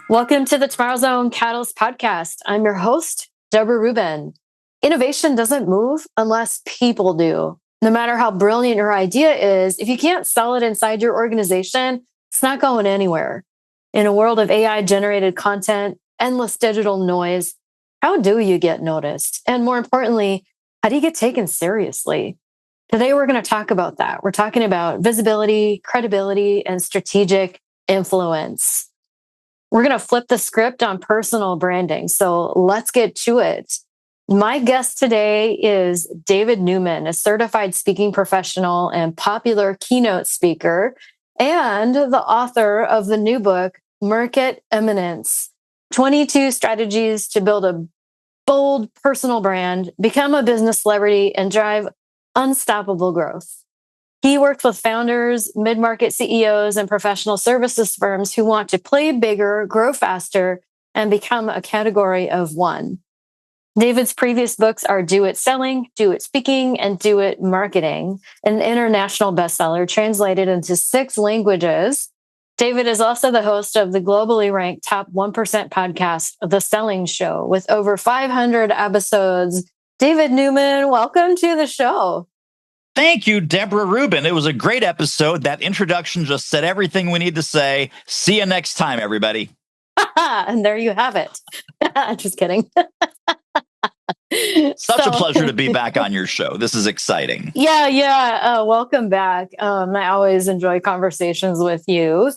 Welcome to the TomorrowZone Catalyst Podcast. I'm your host, Deborah Reuben. Innovation doesn't move unless people do. No matter how brilliant your idea is, if you can't sell it inside your organization, it's not going anywhere. In a world of AI-generated content, endless digital noise, how do you get noticed? And more importantly, how do you get taken seriously? Today, we're going to talk about that. We're talking about visibility, credibility, and strategic influence. We're going to flip the script on personal branding. So let's get to it. My guest today is David Newman, a certified speaking professional and popular keynote speaker, and the author of the new book, Market Eminence, 22 Strategies to Build a Bold Personal Brand, Become a Business Celebrity, and Drive Unstoppable Growth. He worked with founders, mid-market CEOs, and professional services firms who want to play bigger, grow faster, and become a category of one. David's previous books are Do It Selling, Do It Speaking, and Do It Marketing, an international bestseller translated into 6 languages. David is also the host of the globally ranked top 1% podcast, The Selling Show, with over 500 episodes. David Newman, welcome to the show. Thank you, Deborah Reuben. It was a great episode. That introduction just said everything we need to say. See you next time, everybody. And there you have it. Just kidding. Such a pleasure to be back on your show. This is exciting. Yeah. Welcome back. I always enjoy conversations with you.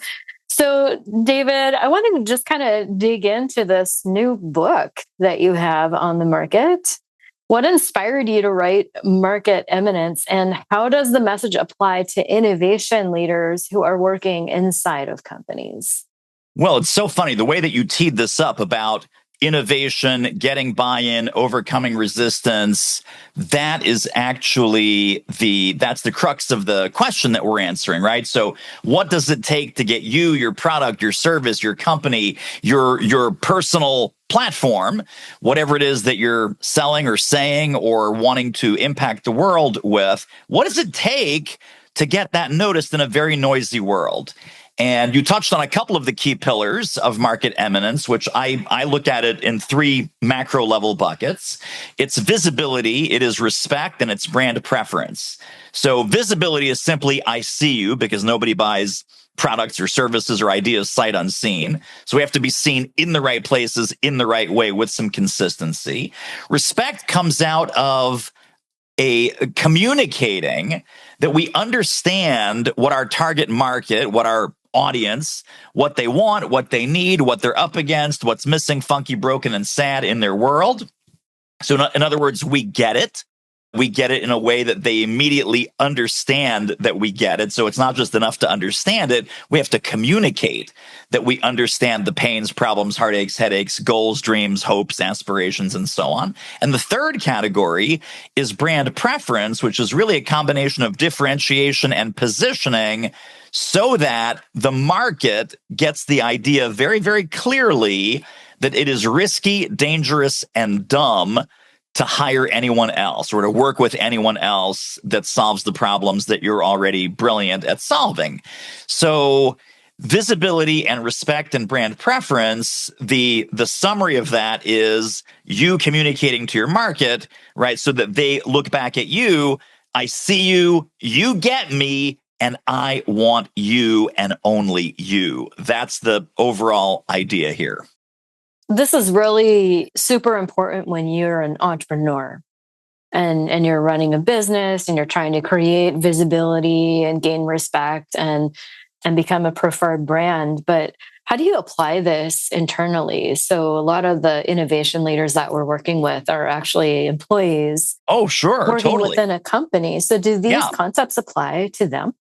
So, David, I wanted to just kind of dig into this new book that you have on the market. What inspired you to write Market Eminence, and how does the message apply to innovation leaders who are working inside of companies? Well, it's so funny the way that you teed this up about innovation, getting buy-in, overcoming resistance. That is actually that's the crux of the question that we're answering, right? So what does it take to get you, your product, your service, your company, your personal platform, whatever it is that you're selling or saying or wanting to impact the world with, what does it take to get that noticed in a very noisy world? And you touched on a couple of the key pillars of Market Eminence, which I look at it in 3 macro level buckets. It's visibility, it is respect, and it's brand preference. So visibility is simply I see you, because nobody buys products or services or ideas sight unseen. So we have to be seen in the right places, in the right way, with some consistency. Respect comes out of a communicating that we understand what our target market, what our audience, what they want, what they need, what they're up against, what's missing, funky, broken, and sad in their world. So in other words, we get it. We get it in a way that they immediately understand that we get it. So it's not just enough to understand it. We have to communicate that we understand the pains, problems, heartaches, headaches, goals, dreams, hopes, aspirations, and so on. And the third category is brand preference, which is really a combination of differentiation and positioning so that the market gets the idea very, very clearly that it is risky, dangerous, and dumb to hire anyone else or to work with anyone else that solves the problems that you're already brilliant at solving. So visibility and respect and brand preference, the summary of that is you communicating to your market, right? So that they look back at you, I see you, you get me, and I want you and only you. That's the overall idea here. This is really super important when you're an entrepreneur and you're running a business and you're trying to create visibility and gain respect and become a preferred brand. But how do you apply this internally? So a lot of the innovation leaders that we're working with are actually employees. Oh, sure. Working Totally. Within a company. So do these concepts apply to them?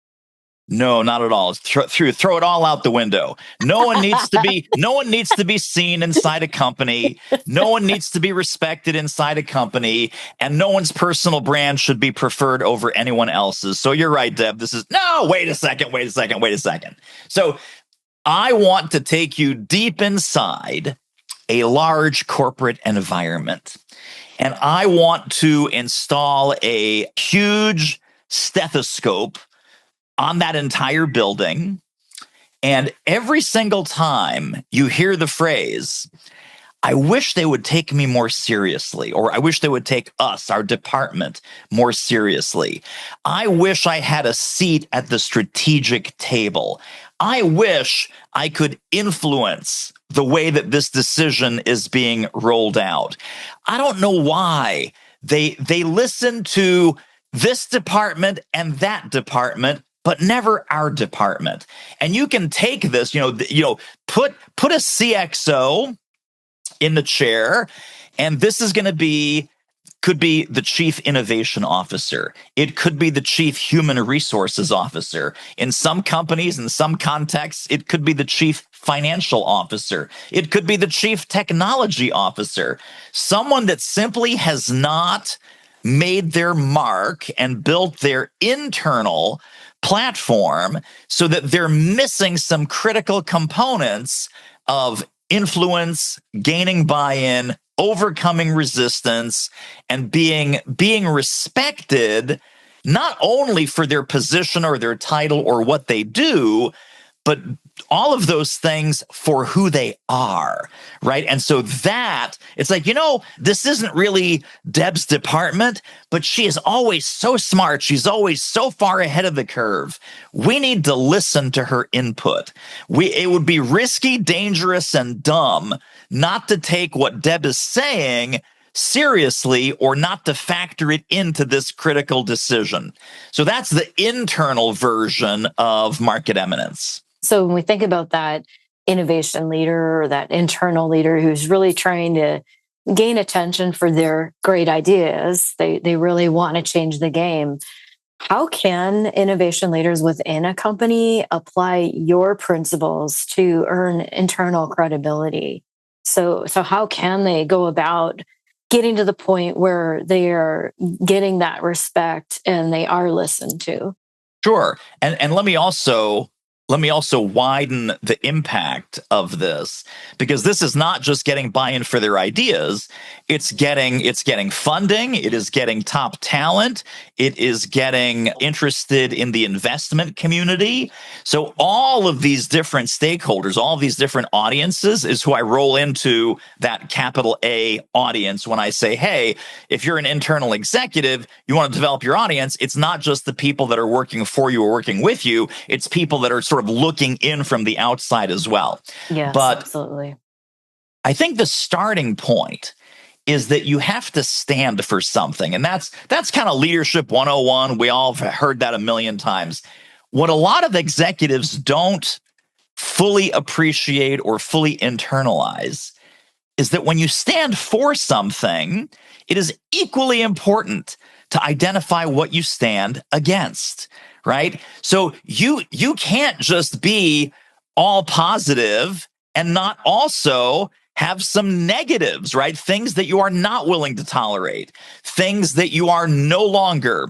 No, not at all. Throw it all out the window. No one needs to be seen inside a company. No one needs to be respected inside a company, and no one's personal brand should be preferred over anyone else's. So you're right, Deb. Wait a second. So I want to take you deep inside a large corporate environment, and I want to install a huge stethoscope on that entire building And every single time you hear the phrase, I wish they would take me more seriously, or I wish they would take us, our department, more seriously. I wish I had a seat at the strategic table. I wish I could influence the way that this decision is being rolled out. I don't know why they listen to this department and that department, but never our department. And you can take this, put a CXO in the chair, and this is going to could be the chief innovation officer. It could be the chief human resources officer. In some companies, in some contexts, it could be the chief financial officer. It could be the chief technology officer. Someone that simply has not made their mark and built their internal platform so that they're missing some critical components of influence, gaining buy-in, overcoming resistance, and being respected, not only for their position or their title or what they do, but all of those things for who they are, right? And so that, it's like, this isn't really Deb's department, but she is always so smart. She's always so far ahead of the curve. We need to listen to her input. It would be risky, dangerous, and dumb not to take what Deb is saying seriously or not to factor it into this critical decision. So that's the internal version of Market Eminence. So when we think about that innovation leader or that internal leader who's really trying to gain attention for their great ideas, they really want to change the game. How can innovation leaders within a company apply your principles to earn internal credibility? So how can they go about getting to the point where they are getting that respect and they are listened to? Sure. And let me also widen the impact of this, because this is not just getting buy-in for their ideas. It's getting funding. It is getting top talent. It is getting interested in the investment community. So all of these different stakeholders, all of these different audiences is who I roll into that capital A audience when I say, hey, if you're an internal executive, you want to develop your audience. It's not just the people that are working for you or working with you. It's people that are sort of looking in from the outside as well. Yes, but absolutely. I think the starting point is that you have to stand for something. And that's kind of leadership 101. We all have heard that a million times. What a lot of executives don't fully appreciate or fully internalize is that when you stand for something, it is equally important to identify what you stand against, right? So you can't just be all positive and not also have some negatives, right? Things that you are not willing to tolerate, things that you are no longer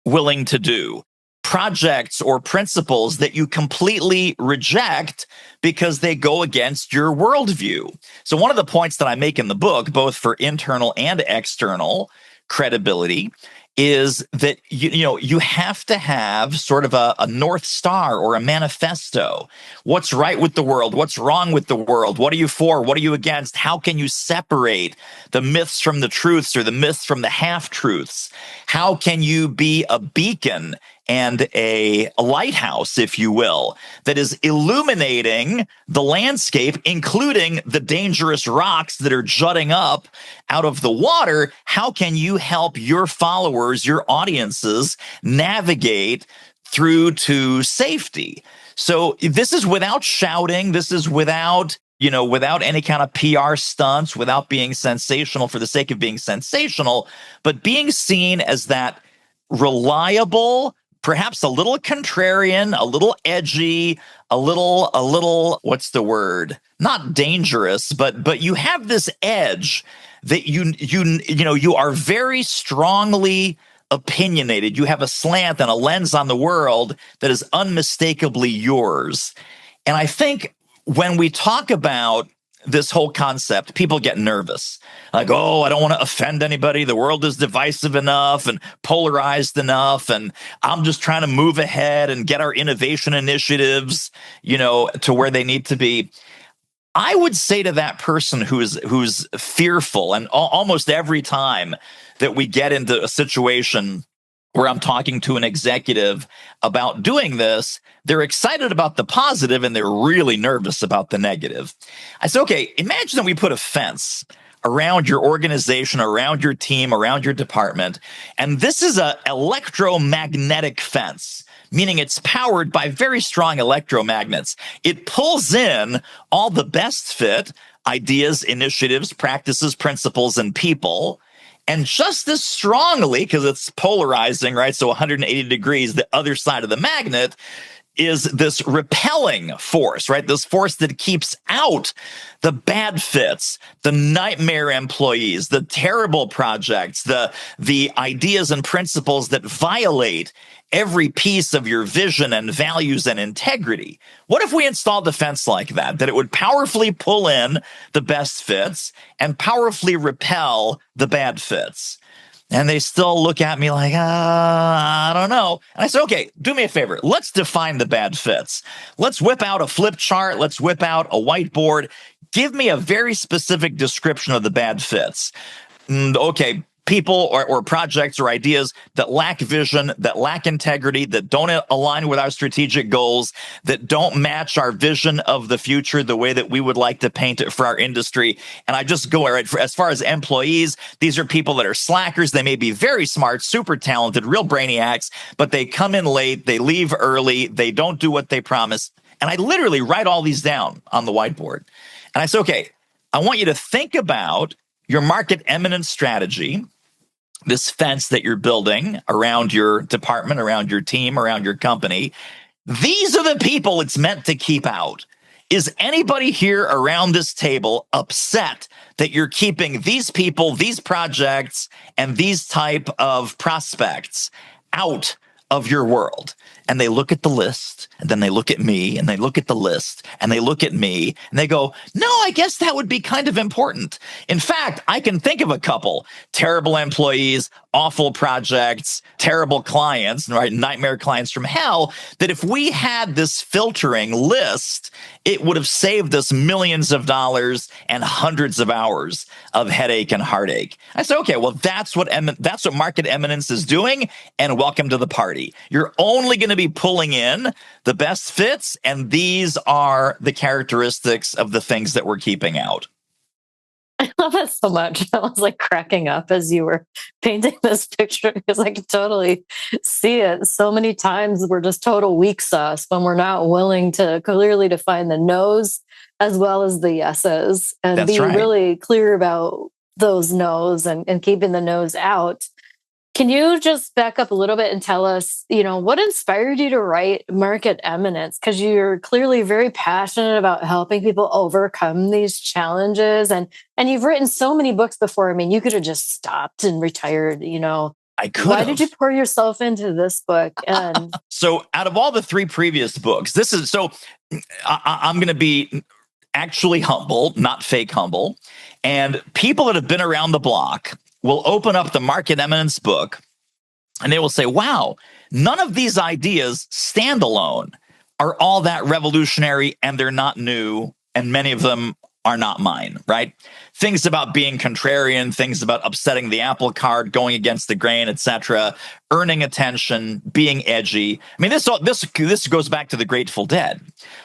willing to do, projects or principles that you completely reject because they go against your worldview. So one of the points that I make in the book, both for internal and external credibility, is that you have to have sort of a North Star or a manifesto. What's right with the world? What's wrong with the world? What are you for? What are you against? How can you separate the myths from the truths or the myths from the half-truths? How can you be a beacon and a lighthouse, if you will, that is illuminating the landscape, including the dangerous rocks that are jutting up out of the water? How can you help your followers, your audiences, navigate through to safety? So this is without shouting. This is without any kind of PR stunts, without being sensational for the sake of being sensational, but being seen as that reliable, perhaps a little contrarian, a little edgy, a little, what's the word? Not dangerous, but you have this edge that you are very strongly opinionated. You have a slant and a lens on the world that is unmistakably yours. And I think when we talk about this whole concept, people get nervous. Like, oh, I don't want to offend anybody. The world is divisive enough and polarized enough. And I'm just trying to move ahead and get our innovation initiatives, to where they need to be. I would say to that person who's fearful, and almost every time that we get into a situation where I'm talking to an executive about doing this, they're excited about the positive and they're really nervous about the negative. I say, okay, imagine that we put a fence around your organization, around your team, around your department, and this is an electromagnetic fence, meaning it's powered by very strong electromagnets. It pulls in all the best fit ideas, initiatives, practices, principles, and people. And just as strongly, because it's polarizing, right? So 180 degrees, the other side of the magnet is this repelling force, right? This force that keeps out the bad fits, the nightmare employees, the terrible projects, the ideas and principles that violate every piece of your vision and values and integrity. What if we installed a fence like that it would powerfully pull in the best fits and powerfully repel the bad fits? And they still look at me like, I don't know. And I said, okay, do me a favor. Let's define the bad fits. Let's whip out a flip chart. Let's whip out a whiteboard. Give me a very specific description of the bad fits. Okay, people or projects or ideas that lack vision, that lack integrity, that don't align with our strategic goals, that don't match our vision of the future the way that we would like to paint it for our industry. And I just go, right, as far as employees, these are people that are slackers. They may be very smart, super talented, real brainiacs, but they come in late, they leave early, they don't do what they promise. And I literally write all these down on the whiteboard. And I say, okay, I want you to think about your market eminence strategy, this fence that you're building around your department, around your team, around your company. These are the people it's meant to keep out. Is anybody here around this table upset that you're keeping these people, these projects, and these type of prospects out of your world? And they look at the list, and then they look at me, and they look at the list, and they look at me, and they go, no, I guess that would be kind of important. In fact, I can think of a couple: terrible employees, awful projects, terrible clients, right? Nightmare clients from hell, that if we had this filtering list, it would have saved us millions of dollars and hundreds of hours of headache and heartache. I said, okay, well, that's what Market Eminence is doing, and welcome to the party. You're only going to be pulling in the best fits, and these are the characteristics of the things that we're keeping out. I love that so much. I was like cracking up as you were painting this picture because I could totally see it. So many times we're just total weak sauce when we're not willing to clearly define the no's as well as the yeses, and That's be right. really clear about those no's and keeping the no's out. Can you just back up a little bit and tell us, what inspired you to write Market Eminence? Because you're clearly very passionate about helping people overcome these challenges. And you've written so many books before. I mean, you could have just stopped and retired, I could. Why did you pour yourself into this book? And so out of all the three previous books, I'm going to be actually humble, not fake humble. And people that have been around the block will open up the Market Eminence book and they will say, wow, none of these ideas standalone are all that revolutionary, and they're not new, and many of them are not mine, right? Things about being contrarian, things about upsetting the apple cart, going against the grain, etc., earning attention, being edgy. I mean, this goes back to the Grateful Dead.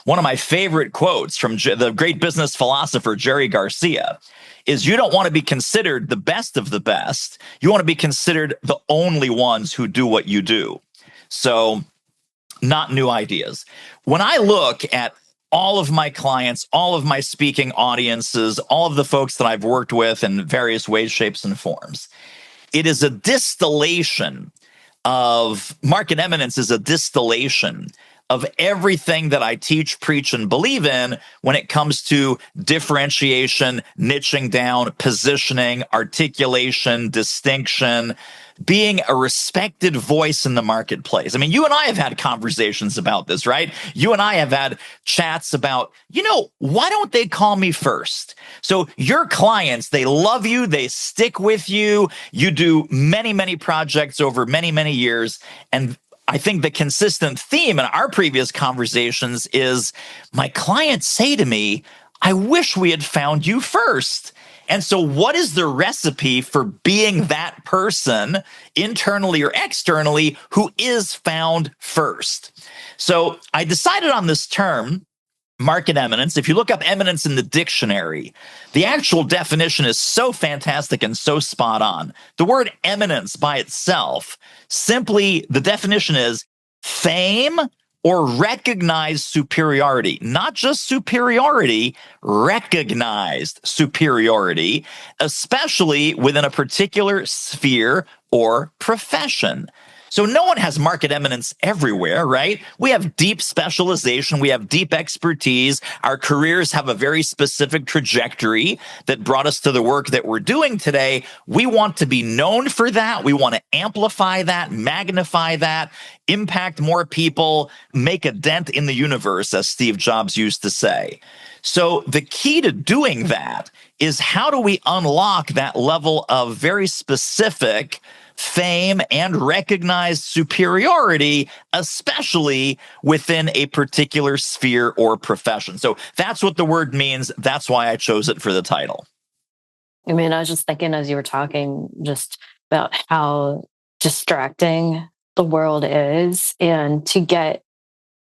One of my favorite quotes from the great business philosopher Jerry Garcia is, you don't want to be considered the best of the best. You want to be considered the only ones who do what you do. So, not new ideas. When I look at all of my clients, all of my speaking audiences, all of the folks that I've worked with in various ways, shapes, and forms, it is a distillation of Market Eminence is a distillation of everything that I teach, preach, and believe in when it comes to differentiation, niching down, positioning, articulation, distinction, being a respected voice in the marketplace. I mean, you and I have had conversations about this, right? You and I have had chats about, why don't they call me first? So your clients, they love you, they stick with you, you do many, many projects over many, many years. And I think the consistent theme in our previous conversations is my clients say to me, I wish we had found you first. And so what is the recipe for being that person internally or externally who is found first? So I decided on this term, market eminence. If you look up eminence in the dictionary, the actual definition is so fantastic and so spot on. The word eminence by itself, simply the definition is fame or recognized superiority, not just superiority, recognized superiority, especially within a particular sphere or profession. So no one has market eminence everywhere, right? We have deep specialization. We have deep expertise. Our careers have a very specific trajectory that brought us to the work that we're doing today. We want to be known for that. We want to amplify that, magnify that, impact more people, make a dent in the universe, as Steve Jobs used to say. So the key to doing that is how do we unlock that level of very specific fame and recognized superiority, especially within a particular sphere or profession. So that's what the word means. That's why I chose it for the title. I mean, I was just thinking as you were talking just about how distracting the world is, and to get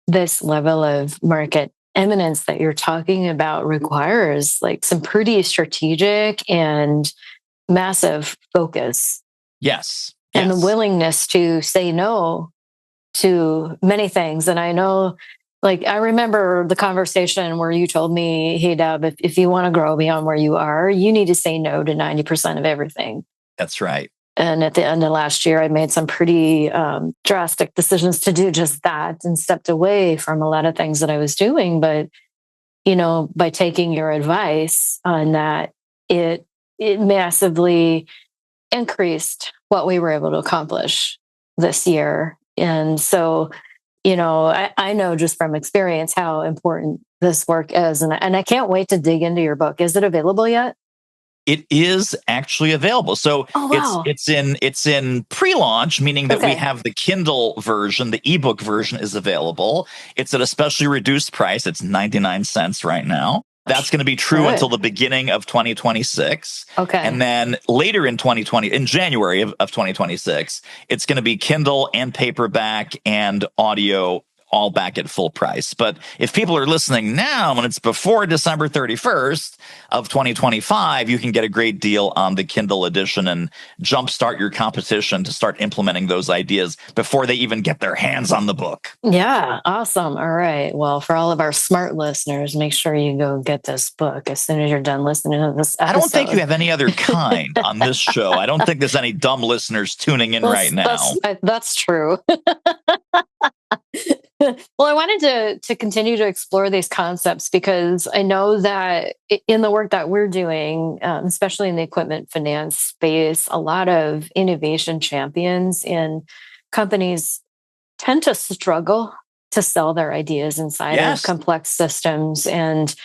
this level of market eminence that you're talking about requires like some pretty strategic and massive focus. Yes. And the willingness to say no to many things. And I know, like, I remember the conversation where you told me, hey, Deb, if you want to grow beyond where you are, you need to say no to 90% of everything. That's right. And at the end of last year, I made some pretty drastic decisions to do just that and stepped away from a lot of things that I was doing. But, by taking your advice on that, it massively increased what we were able to accomplish this year. And so, I know just from experience how important this work is. And I can't wait to dig into your book. Is it available yet? It is actually available. So it's in pre-launch, meaning that we have the Kindle version, the ebook version is available. It's at a specially reduced price. It's 99 cents right now. That's going to be true until the beginning of 2026. Okay. And then later in January of 2026, it's going to be Kindle and paperback and audio all back at full price. But if people are listening now, when it's before December 31st of 2025, you can get a great deal on the Kindle edition and jumpstart your competition to start implementing those ideas before they even get their hands on the book. Yeah, awesome. All right. Well, for all of our smart listeners, make sure you go get this book as soon as you're done listening to this episode. I don't think you have any other kind on this show. I don't think there's any dumb listeners tuning in right now. That's true. Well, I wanted to continue to explore these concepts because I know that in the work that we're doing, especially in the equipment finance space, a lot of innovation champions and companies tend to struggle to sell their ideas inside of complex systems. And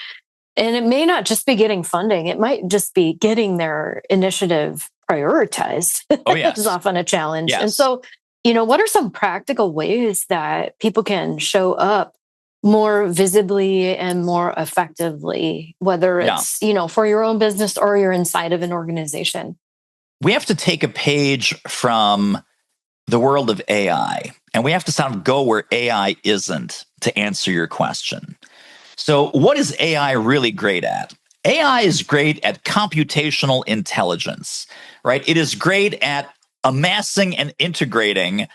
it may not just be getting funding. It might just be getting their initiative prioritized. Oh, yes. Which is often a challenge. Yes. And so, what are some practical ways that people can show up more visibly and more effectively, whether it's, for your own business or you're inside of an organization? We have to take a page from the world of AI, and we have to sort of go where AI isn't to answer your question. So what is AI really great at? AI is great at computational intelligence, right? It is great at amassing and integrating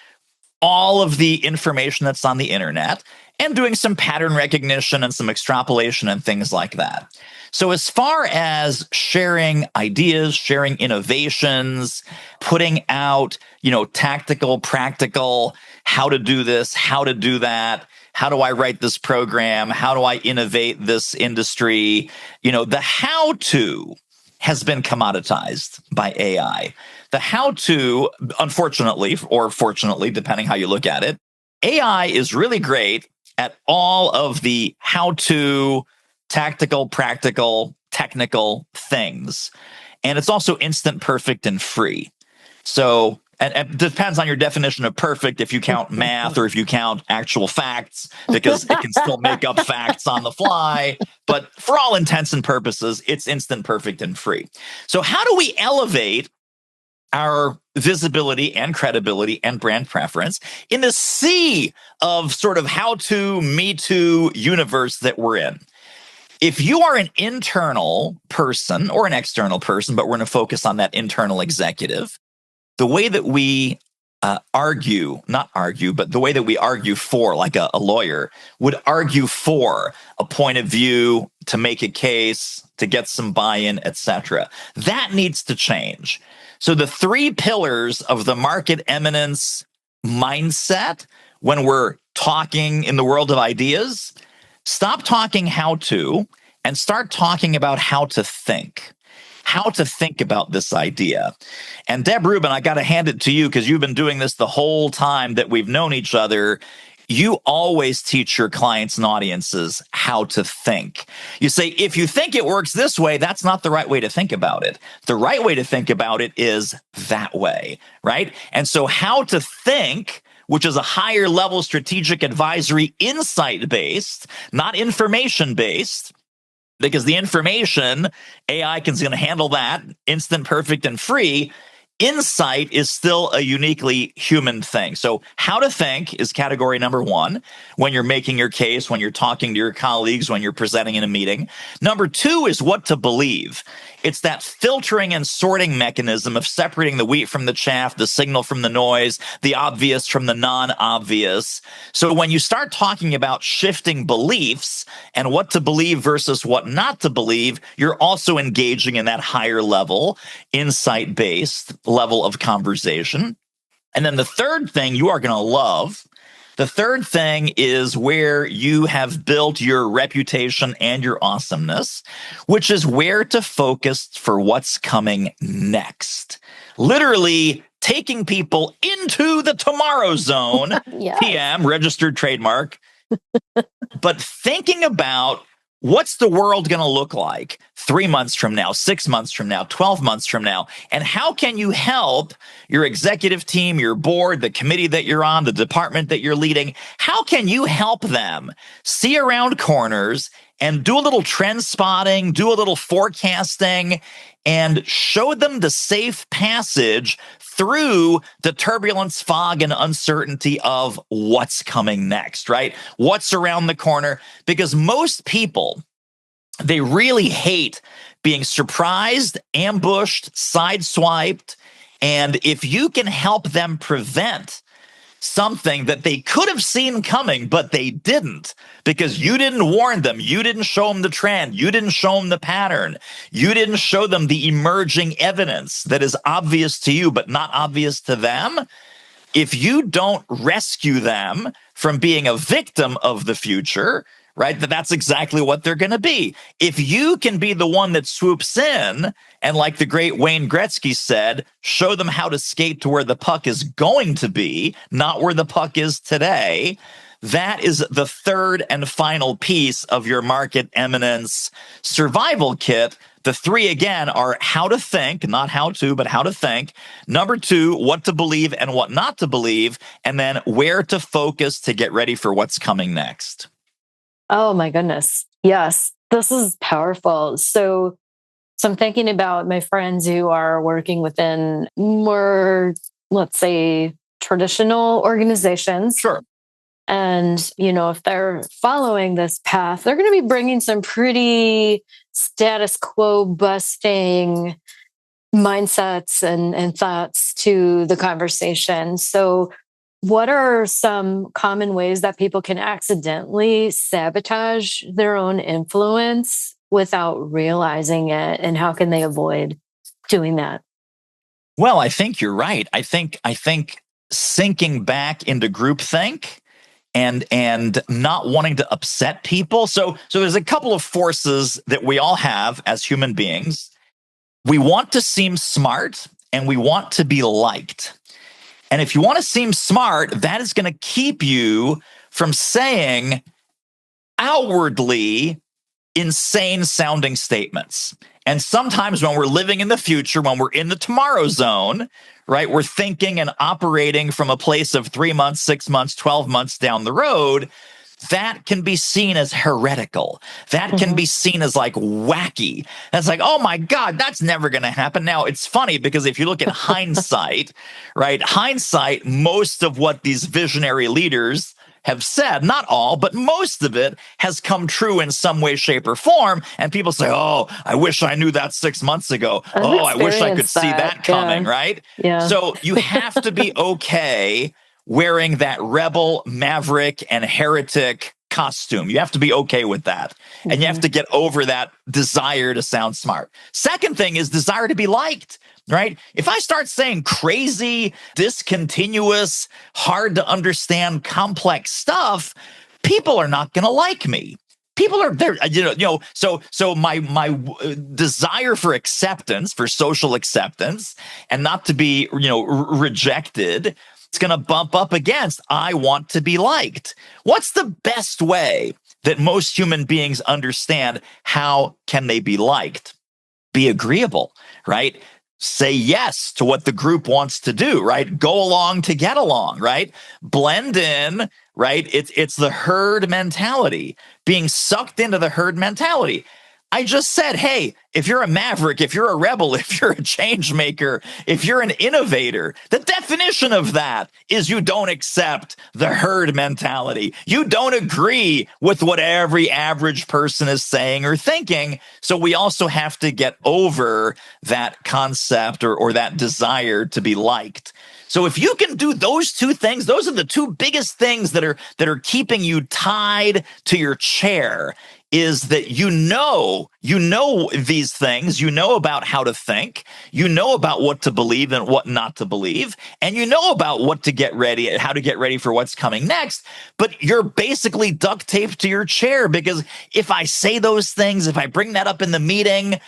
all of the information that's on the internet and doing some pattern recognition and some extrapolation and things like that. So as far as sharing ideas, sharing innovations, putting out, tactical, practical, how to do this, how to do that, how do I write this program? How do I innovate this industry? The how to has been commoditized by AI. The how to, unfortunately, or fortunately, depending how you look at it, AI is really great at all of the how to tactical, practical, technical things. And it's also instant, perfect, and free. So, and it depends on your definition of perfect, if you count math or if you count actual facts, because it can still make up facts on the fly. But for all intents and purposes, it's instant, perfect, and free. So how do we elevate our visibility and credibility and brand preference in the sea of sort of how to, me too universe that we're in? If you are an internal person or an external person, but we're going to focus on that internal executive, the way that we not argue, but the way that we argue for, like a lawyer would argue for a point of view, to make a case, to get some buy-in, etc. That needs to change. So the 3 pillars of the market eminence mindset when we're talking in the world of ideas: stop talking how to and start talking about how to think. How to think about this idea. And Deb Reuben, I got to hand it to you because you've been doing this the whole time that we've known each other. You always teach your clients and audiences how to think. You say, if you think it works this way, that's not the right way to think about it. The right way to think about it is that way, right? And so how to think, which is a higher level strategic advisory, insight-based, not information-based, because the information, AI is going to handle that, instant, perfect, and free. Insight is still a uniquely human thing. So how to think is category number 1 when you're making your case, when you're talking to your colleagues, when you're presenting in a meeting. Number 2 is what to believe. It's that filtering and sorting mechanism of separating the wheat from the chaff, the signal from the noise, the obvious from the non-obvious. So when you start talking about shifting beliefs and what to believe versus what not to believe, you're also engaging in that higher level, insight-based level of conversation. And then the third thing you are going to love, the third thing is where you have built your reputation and your awesomeness, which is where to focus for what's coming next. Literally taking people into the Tomorrow Zone, Yes. TM, registered trademark, but thinking about what's the world going to look like 3 months from now, 6 months from now, 12 months from now? And how can you help your executive team, your board, the committee that you're on, the department that you're leading? How can you help them see around corners and do a little trend spotting, do a little forecasting, and show them the safe passage through the turbulence, fog, and uncertainty of what's coming next, right? What's around the corner? Because most people, they really hate being surprised, ambushed, sideswiped. And if you can help them prevent something that they could have seen coming, but they didn't, because you didn't warn them, you didn't show them the trend, you didn't show them the pattern, you didn't show them the emerging evidence that is obvious to you but not obvious to them. If you don't rescue them from being a victim of the future, right, that's exactly what they're going to be. If you can be the one that swoops in and, like the great Wayne Gretzky said, show them how to skate to where the puck is going to be, not where the puck is today, that is the third and final piece of your market eminence survival kit. The 3, again, are how to think, not how to, but how to think. Number 2, what to believe and what not to believe. And then where to focus to get ready for what's coming next. Oh my goodness. Yes, this is powerful. So I'm thinking about my friends who are working within more, let's say, traditional organizations. Sure. And, if they're following this path, they're going to be bringing some pretty status quo busting mindsets and thoughts to the conversation. So what are some common ways that people can accidentally sabotage their own influence without realizing it? And how can they avoid doing that? Well, I think you're right. I think sinking back into groupthink and not wanting to upset people. So there's a couple of forces that we all have as human beings. We want to seem smart and we want to be liked. And if you want to seem smart, that is going to keep you from saying outwardly insane sounding statements. And sometimes when we're living in the future, when we're in the tomorrow zone, right, we're thinking and operating from a place of 3 months, 6 months, 12 months down the road. That can be seen as heretical. That can be seen as like wacky. That's like, oh my God, that's never going to happen. Now, it's funny because if you look at hindsight, right, hindsight, most of what these visionary leaders have said, not all, but most of it has come true in some way, shape, or form. And people say, oh, I wish I knew that 6 months ago. Oh, I wish I could see that coming, right? Yeah. So you have to be okay wearing that rebel, maverick, and heretic costume. You have to be okay with that. And you have to get over that desire to sound smart. Second thing is desire to be liked, right? If I start saying crazy, discontinuous, hard to understand, complex stuff, people are not going to like me. People are there, so my desire for acceptance, for social acceptance, and not to be, rejected, it's going to bump up against, I want to be liked. What's the best way that most human beings understand how can they be liked? Be agreeable, right? Say yes to what the group wants to do, right? Go along to get along, right? Blend in, right? It's the herd mentality, being sucked into the herd mentality. I just said, hey, if you're a maverick, if you're a rebel, if you're a change maker, if you're an innovator, the definition of that is you don't accept the herd mentality. You don't agree with what every average person is saying or thinking. So we also have to get over that concept or that desire to be liked. So if you can do those two things, those are the two biggest things that are keeping you tied to your chair. Is that you know these things, you know about how to think, you know about what to believe and what not to believe, and you know about what to get ready, how to get ready for what's coming next, but you're basically duct taped to your chair because if I say those things, if I bring that up in the meeting,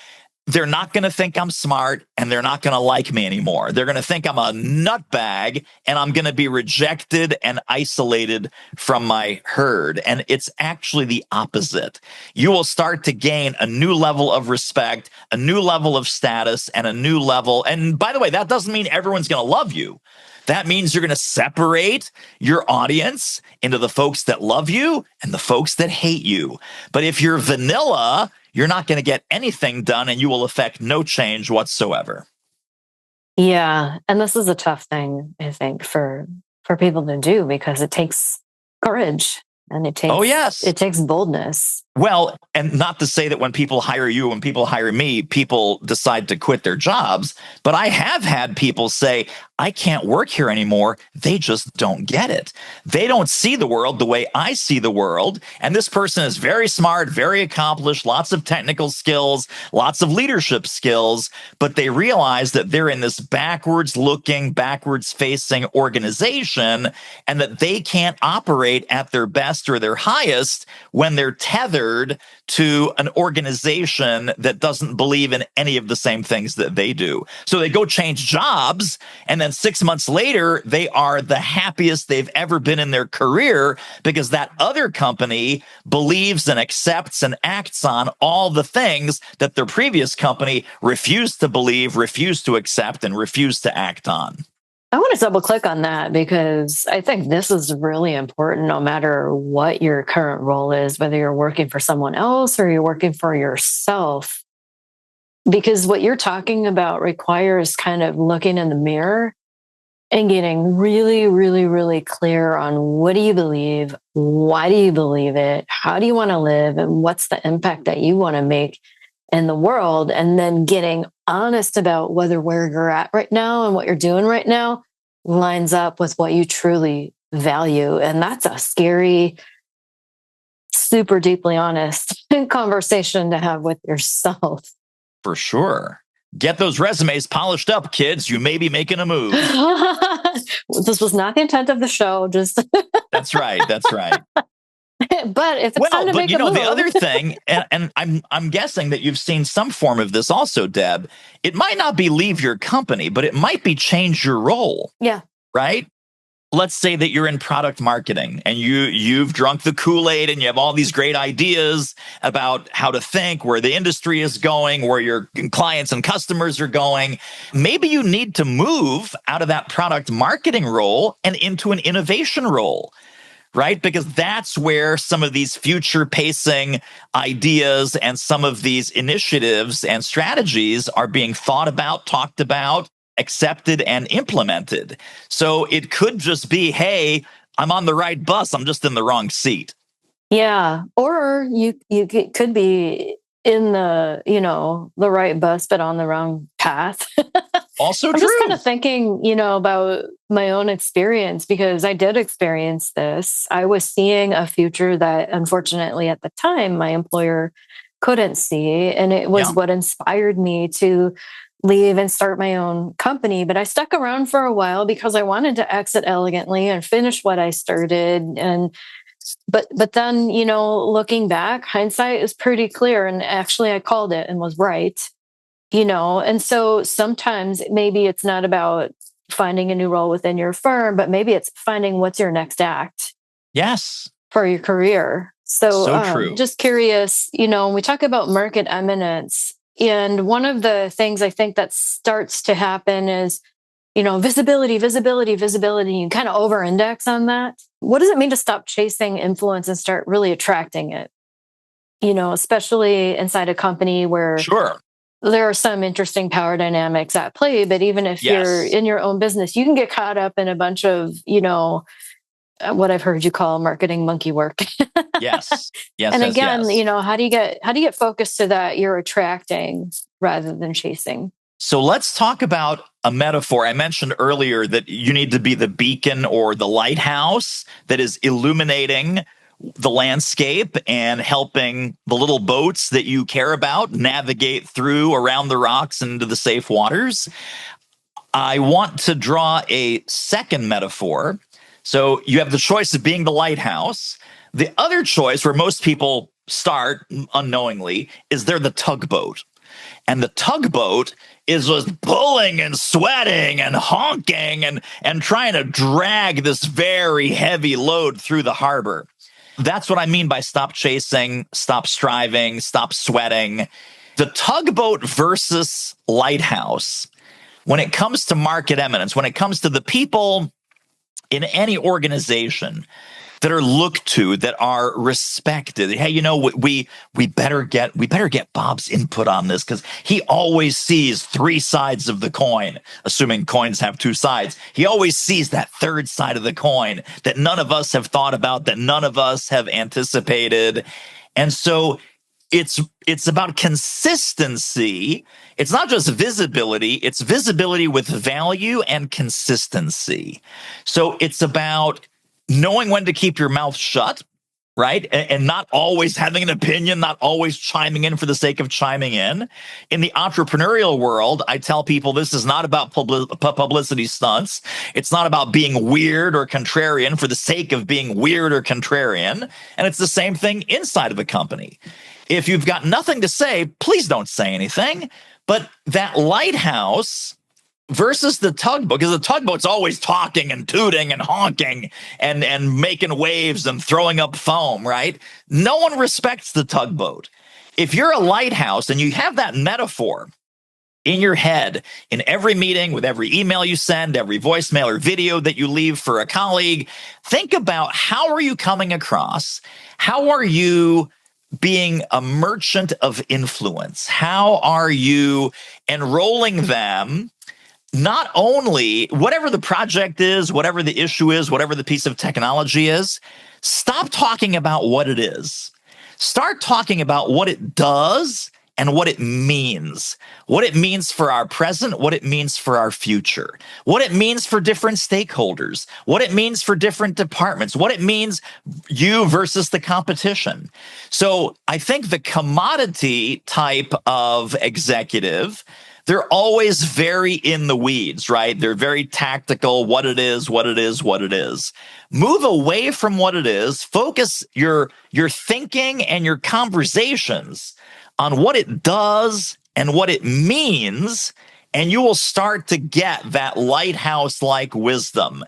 they're not going to think I'm smart and they're not going to like me anymore. They're going to think I'm a nutbag and I'm going to be rejected and isolated from my herd. And it's actually the opposite. You will start to gain a new level of respect, a new level of status, and a new level. And by the way, that doesn't mean everyone's going to love you. That means you're going to separate your audience into the folks that love you and the folks that hate you. But if you're vanilla, you're not going to get anything done and you will affect no change whatsoever. Yeah. And this is a tough thing, I think, for people to do because it takes courage and it takes boldness. Well, and not to say that when people hire you, when people hire me, people decide to quit their jobs. But I have had people say, I can't work here anymore. They just don't get it. They don't see the world the way I see the world. And this person is very smart, very accomplished, lots of technical skills, lots of leadership skills. But they realize that they're in this backwards looking, backwards facing organization and that they can't operate at their best or their highest when they're tethered to an organization that doesn't believe in any of the same things that they do. So they go change jobs, and then 6 months later, they are the happiest they've ever been in their career because that other company believes and accepts and acts on all the things that their previous company refused to believe, refused to accept, and refused to act on. I want to double click on that because I think this is really important no matter what your current role is, whether you're working for someone else or you're working for yourself. Because what you're talking about requires kind of looking in the mirror and getting really, really, really clear on what do you believe? Why do you believe it? How do you want to live? And what's the impact that you want to make in the world? And then getting honest about whether where you're at right now and what you're doing right now lines up with what you truly value. And that's a scary, super deeply honest conversation to have with yourself. For sure. Get those resumes polished up, kids. You may be making a move. This was not the intent of the show. Just That's right. That's right. But if it's time to make a move. The other thing, and I'm guessing that you've seen some form of this also, Deb. It might not be leave your company, but it might be change your role. Yeah. Right. Let's say that you're in product marketing and you've drunk the Kool-Aid and you have all these great ideas about how to think, where the industry is going, where your clients and customers are going. Maybe you need to move out of that product marketing role and into an innovation role, right? Because that's where some of these future pacing ideas and some of these initiatives and strategies are being thought about, talked about, accepted, and implemented. So it could just be, hey, I'm on the right bus, I'm just in the wrong seat. Yeah. Or you could be in the, the right bus, but on the wrong path. Also I'm true. just kind of thinking, about my own experience, because I did experience this. I was seeing a future that, unfortunately, at the time, my employer couldn't see. And it was what inspired me to leave and start my own company. But I stuck around for a while because I wanted to exit elegantly and finish what I started. But then, looking back, hindsight is pretty clear. And actually I called it and was right, and so sometimes maybe it's not about finding a new role within your firm, but maybe it's finding what's your next act. Yes. For your career. So true. Just curious, when we talk about market eminence, and one of the things I think that starts to happen is, visibility. You kind of over-index on that. What does it mean to stop chasing influence and start really attracting it? Especially inside a company where there are some interesting power dynamics at play. But even if you're in your own business, you can get caught up in a bunch of, what I've heard you call marketing monkey work. Yes. And again, how do you get focused so that you're attracting rather than chasing? So let's talk about a metaphor. I mentioned earlier that you need to be the beacon or the lighthouse that is illuminating the landscape and helping the little boats that you care about navigate through around the rocks and into the safe waters. I want to draw a second metaphor. So you have the choice of being the lighthouse. The other choice, where most people start unknowingly, is they're the tugboat. And the tugboat is just pulling and sweating and honking and trying to drag this very heavy load through the harbor. That's what I mean by stop chasing, stop striving, stop sweating. The tugboat versus lighthouse. When it comes to market eminence, when it comes to the people in any organization that are looked to, that are respected. Hey, we better get Bob's input on this because he always sees three sides of the coin, assuming coins have two sides. He always sees that third side of the coin that none of us have thought about, that none of us have anticipated. And so it's about consistency. It's not just visibility, it's visibility with value and consistency. So it's about knowing when to keep your mouth shut, right? And not always having an opinion, not always chiming in for the sake of chiming in. In the entrepreneurial world, I tell people this is not about publicity stunts. It's not about being weird or contrarian for the sake of being weird or contrarian. And it's the same thing inside of a company. If you've got nothing to say, please don't say anything. But that lighthouse versus the tugboat, because the tugboat's always talking and tooting and honking and making waves and throwing up foam, right? No one respects the tugboat. If you're a lighthouse and you have that metaphor in your head in every meeting, with every email you send, every voicemail or video that you leave for a colleague, think about how are you coming across? How are you being a merchant of influence? How are you enrolling them? Not only whatever the project is, whatever the issue is, whatever the piece of technology is, stop talking about what it is. Start talking about what it does and what it means. What it means for our present, what it means for our future, what it means for different stakeholders, what it means for different departments, what it means you versus the competition. So I think the commodity type of executive they're always very in the weeds, right? They're very tactical, what it is, what it is, what it is. Move away from what it is, focus your thinking and your conversations on what it does and what it means, and you will start to get that lighthouse-like wisdom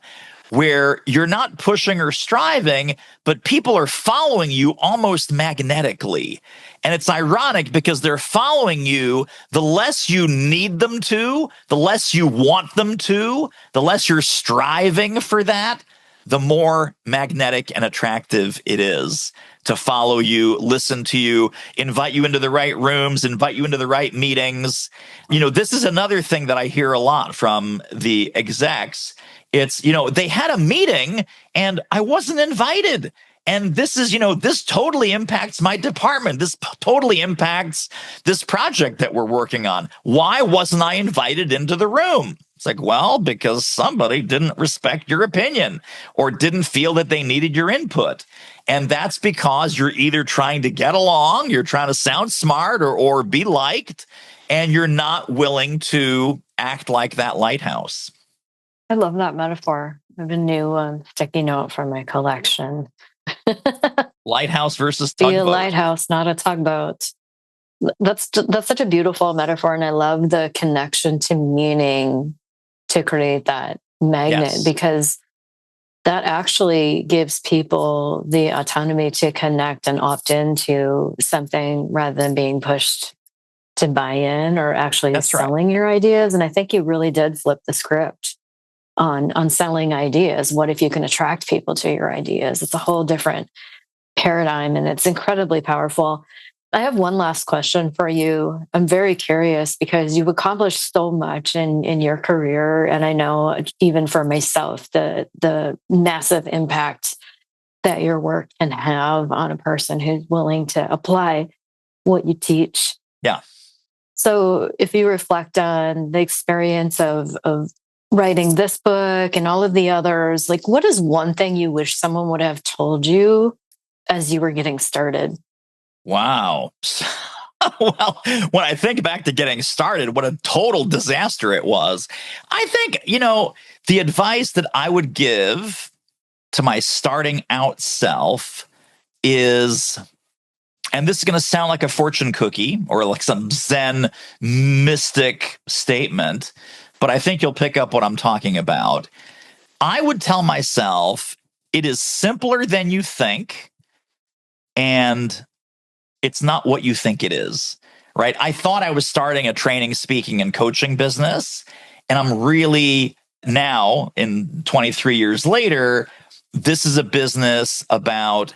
where you're not pushing or striving, but people are following you almost magnetically. And it's ironic because they're following you, the less you need them to, the less you want them to, the less you're striving for that, the more magnetic and attractive it is to follow you, listen to you, invite you into the right rooms, invite you into the right meetings. This is another thing that I hear a lot from the execs. It's, they had a meeting and I wasn't invited. And this is, this totally impacts my department. This totally impacts this project that we're working on. Why wasn't I invited into the room? It's like, well, because somebody didn't respect your opinion or didn't feel that they needed your input. And that's because you're either trying to get along, you're trying to sound smart or be liked, and you're not willing to act like that lighthouse. I love that metaphor. I have a new sticky note from my collection. Lighthouse versus tugboat. Be a lighthouse, not a tugboat. That's such a beautiful metaphor, and I love the connection to meaning to create that magnet, because that actually gives people the autonomy to connect and opt into something rather than being pushed to buy in or actually selling your ideas. And I think you really did flip the script on selling ideas. What if you can attract people to your ideas? It's a whole different paradigm, and it's incredibly powerful. I have one last question for you. I'm very curious because you've accomplished so much in your career. And I know even for myself, the massive impact that your work can have on a person who's willing to apply what you teach. Yeah. So if you reflect on the experience of writing this book and all of the others, like, what is one thing you wish someone would have told you as you were getting started? Wow. Well, when I think back to getting started, what a total disaster it was. I think, the advice that I would give to my starting out self is, and this is going to sound like a fortune cookie or like some Zen mystic statement, but I think you'll pick up what I'm talking about. I would tell myself, it is simpler than you think, and it's not what you think it is, right? I thought I was starting a training, speaking, and coaching business, and I'm really now, in 23 years later, this is a business about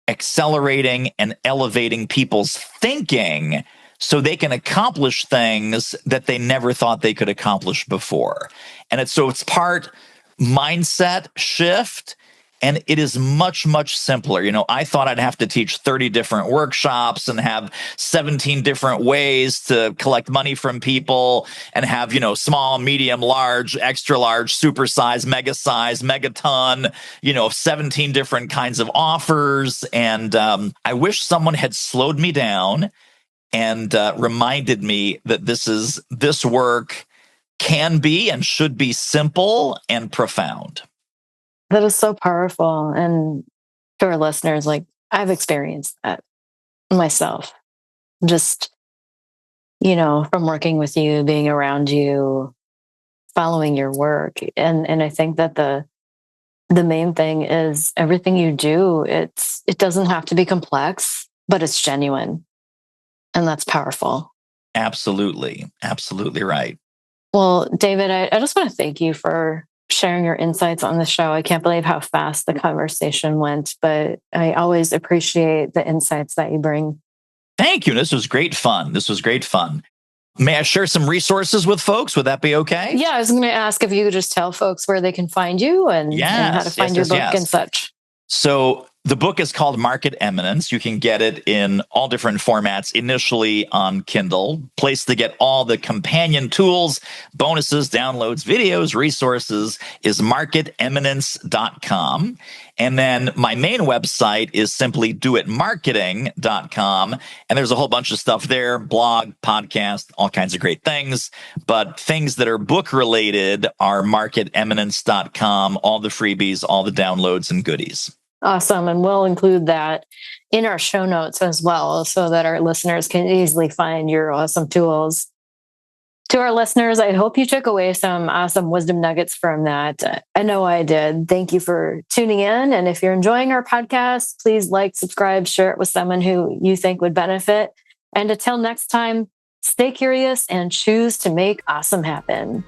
accelerating and elevating people's thinking so they can accomplish things that they never thought they could accomplish before. And it's part mindset shift, and it is much, much simpler. I thought I'd have to teach 30 different workshops and have 17 different ways to collect money from people and have, small, medium, large, extra large, super size, mega ton, 17 different kinds of offers. And I wish someone had slowed me down and reminded me that this work can be and should be simple and profound. That is so powerful. And to our listeners, like, I've experienced that myself, just, from working with you, being around you, following your work. And I think that the main thing is everything you do, it doesn't have to be complex, but it's genuine. And that's powerful. Absolutely. Absolutely right. Well, David, I just want to thank you for sharing your insights on the show. I can't believe how fast the conversation went, but I always appreciate the insights that you bring. Thank you. This was great fun. May I share some resources with folks? Would that be okay? Yeah, I was going to ask if you could just tell folks where they can find you and how to find your book and such. So The book is called Market Eminence. You can get it in all different formats, initially on Kindle. Place to get all the companion tools, bonuses, downloads, videos, resources is marketeminence.com. And then my main website is simply doitmarketing.com. And there's a whole bunch of stuff there, blog, podcast, all kinds of great things. But things that are book related are marketeminence.com, all the freebies, all the downloads and goodies. Awesome. And we'll include that in our show notes as well, so that our listeners can easily find your awesome tools. To our listeners, I hope you took away some awesome wisdom nuggets from that. I know I did. Thank you for tuning in. And if you're enjoying our podcast, please like, subscribe, share it with someone who you think would benefit. And until next time, stay curious and choose to make awesome happen.